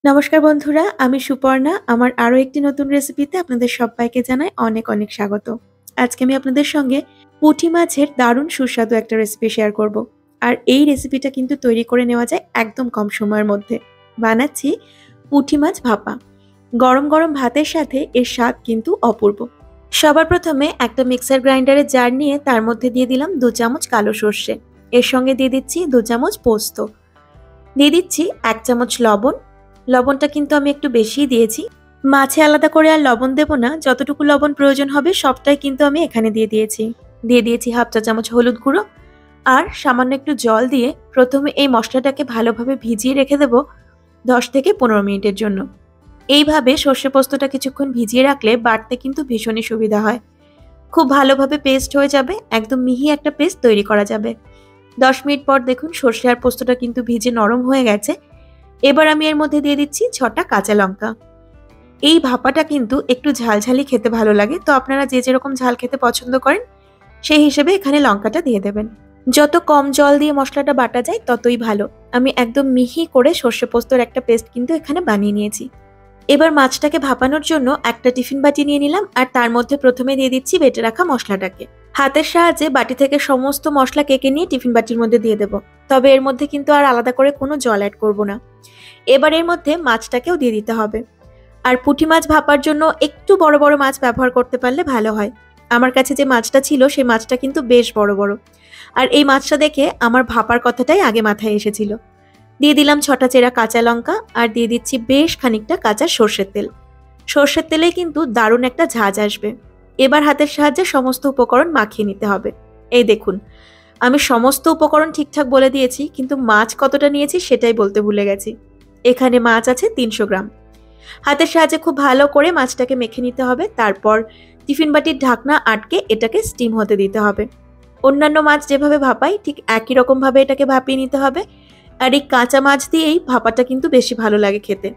নমস্কার বন্ধুরা, আমি সুপর্ণা। আমার আরো একটি নতুন রেসিপিতে আপনাদের সবাইকে জানাই অনেক অনেক স্বাগত। আজকে আমি আপনাদের সঙ্গে পুঁটি মাছের দারুণ সুস্বাদু একটা রেসিপি শেয়ার করব। আর এই রেসিপিটা কিন্তু তৈরি করে নেওয়া যায় একদম কম সময়ের মধ্যে। বানাচ্ছি পুঁটি মাছ ভাপা। গরম গরম ভাতের সাথে এর স্বাদ কিন্তু অপূর্ব। সবার প্রথমে একটা মিক্সার গ্রাইন্ডারের জার নিয়ে তার মধ্যে দিয়ে দিলাম 2 চামচ কালো সর্ষে। এর সঙ্গে দিয়ে দিচ্ছি 2 চামচ পোস্ত। দিয়ে দিচ্ছি 1 চামচ লবণ। লবণটা কিন্তু আমি একটু বেশিই দিয়েছি। মাছে আলাদা করে আর লবণ দেব না, যতটুকু লবণ প্রয়োজন হবে সবটাই কিন্তু আমি এখানে দিয়ে দিয়েছি। দিয়ে দিয়েছি হাফ চা চামচ হলুদ গুঁড়ো আর সামান্য একটু জল দিয়ে প্রথমে এই মশলাটাকে ভালোভাবে ভিজিয়ে রেখে দেব 10 থেকে 15 মিনিটের জন্য। এইভাবে সর্ষে পোস্তটা কিছুক্ষণ ভিজিয়ে রাখলে বাটতে কিন্তু ভীষণই সুবিধা হয়। খুব ভালোভাবে পেস্ট হয়ে যাবে, একদম মিহি একটা পেস্ট তৈরি করা যাবে। 10 মিনিট পর দেখুন সর্ষে আর পোস্তটা কিন্তু ভিজে নরম হয়ে গেছে। এবার আমি এর মধ্যে দিয়ে দিচ্ছি 6টা কাঁচা লঙ্কা। এই ভাপাটা কিন্তু একটু ঝালঝালি খেতে ভালো লাগে, তো আপনারা যে যেরকম ঝাল খেতে পছন্দ করেন সেই হিসেবে এখানে লঙ্কাটা দিয়ে দেবেন। যত কম জল দিয়ে মশলাটা বাটা যায় ততই ভালো। আমি একদম মিহি করে সর্ষে পোস্তর একটা পেস্ট কিন্তু এখানে বানিয়ে নিয়েছি। এবার মাছটাকে ভাপানোর জন্য একটা টিফিন বাটি নিয়ে নিলাম আর তার মধ্যে প্রথমে দিয়ে দিচ্ছি বেটে রাখা মশলাটাকে। হাতের সাহায্যে বাটি থেকে সমস্ত মশলা কেকে নিয়ে টিফিন বাটির মধ্যে দিয়ে দেবো। তবে এর মধ্যে কিন্তু আর আলাদা করে কোনো জল অ্যাড করব না। এবার এর মধ্যে মাছটাকেও দিয়ে দিতে হবে। আর পুঁটি মাছ ভাপার জন্য একটু বড় বড় মাছ ব্যবহার করতে পারলে ভালো হয়। আমার কাছে যে মাছটা ছিল সেই মাছটা কিন্তু বেশ বড় বড়। আর এই মাছটা দেখে আমার ভাপার কথাটাই আগে মাথায় এসেছিল। দিয়ে দিলাম 6টা চেরা কাঁচা লঙ্কা আর দিয়ে দিচ্ছি বেশ খানিকটা কাঁচা সর্ষের তেল। সর্ষের তেলে কিন্তু দারুণ একটা ঝাঁঝ আসবে। এবার হাতের সাহায্যে সমস্ত উপকরণ মাখিয়ে নিতে হবে। এই দেখুন, আমি সমস্ত উপকরণ ঠিকঠাক বলে দিয়েছি, কিন্তু মাছ কতটা নিয়েছি সেটাই বলতে ভুলে গেছি। এখানে মাছ আছে 300 গ্রাম। হাতের সাহায্যে খুব ভালো করে মাছটাকে মেখে নিতে হবে। তারপর টিফিন বাটির ঢাকনা আটকে এটাকে স্টিম হতে দিতে হবে। অন্যান্য মাছ যেভাবে ভাপাই ঠিক একই রকম ভাবে এটাকে ভাপিয়ে নিতে হবে। আর এই কাঁচা মাছ দিয়েই ভাপাটা কিন্তু বেশি ভালো লাগে খেতে।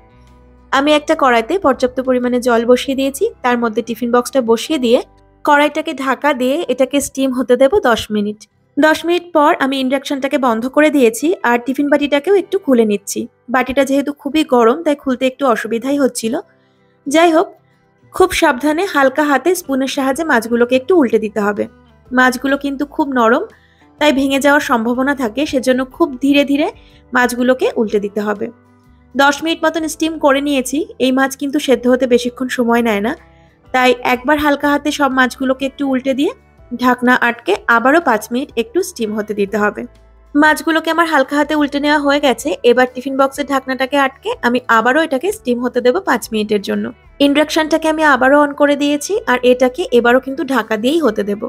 আমি একটা কড়াইতে পর্যাপ্ত পরিমাণে জল বসিয়ে দিয়েছি, তার মধ্যে টিফিন বক্সটা বসিয়ে দিয়ে কড়াইটাকে ঢাকা দিয়ে এটাকে স্টিম হতে দেব 10 মিনিট। 10 মিনিট পর আমি ইন্ডাকশনটাকে বন্ধ করে দিয়েছি আর টিফিন বাটিটাকেও একটু খুলে নিচ্ছি। বাটিটা যেহেতু খুবই গরম তাই খুলতে একটু অসুবিধাই হচ্ছিল। যাই হোক, খুব সাবধানে হালকা হাতে স্পুনের সাহায্যে মাছগুলোকে একটু উল্টে দিতে হবে। মাছগুলো কিন্তু খুব নরম, তাই ভেঙে যাওয়ার সম্ভাবনা থাকে, সেজন্য খুব ধীরে ধীরে মাছগুলোকে উল্টে দিতে হবে। 10 মিনিট মতন স্টিম করে নিয়েছি। এই মাছ কিন্তু সেদ্ধ হতে বেশিক্ষণ সময় নেয় না, তাই একবার হালকা হাতে সব মাছগুলোকে একটু উল্টে দিয়ে ঢাকনা আটকে আবারও 5 মিনিট একটু স্টিম হতে দিতে হবে। মাছগুলোকে আমার হালকা হাতে উল্টে নেওয়া হয়ে গেছে। এবার টিফিন বক্সের ঢাকনাটাকে আটকে আমি আবারও এটাকে স্টিম হতে দেবো 5 মিনিটের জন্য। ইন্ডাকশনটাকে আমি আবারও অন করে দিয়েছি আর এটাকে এবারও কিন্তু ঢাকা দিয়েই হতে দেব।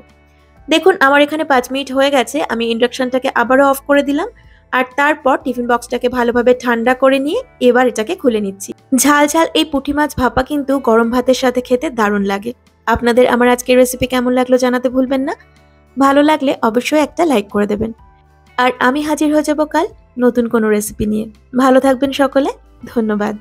দেখুন আমার এখানে 5 মিনিট হয়ে গেছে। আমি ইন্ডাকশনটাকে আবারও অফ করে দিলাম আর তারপর টিফিন বক্সটাকে ভালোভাবে ঠান্ডা করে নিয়ে এবার এটাকে খুলে নিচ্ছি। ঝাল ঝাল এই পুঁটি মাছ ভাপা কিন্তু গরম ভাতের সাথে খেতে দারুণ লাগে। আপনাদের আমার আজকের রেসিপি কেমন লাগলো জানাতে ভুলবেন না। ভালো লাগলে অবশ্যই একটা লাইক করে দেবেন। আর আমি হাজির হয়ে যাব কাল নতুন কোনো রেসিপি নিয়ে। ভালো থাকবেন সকলে। ধন্যবাদ।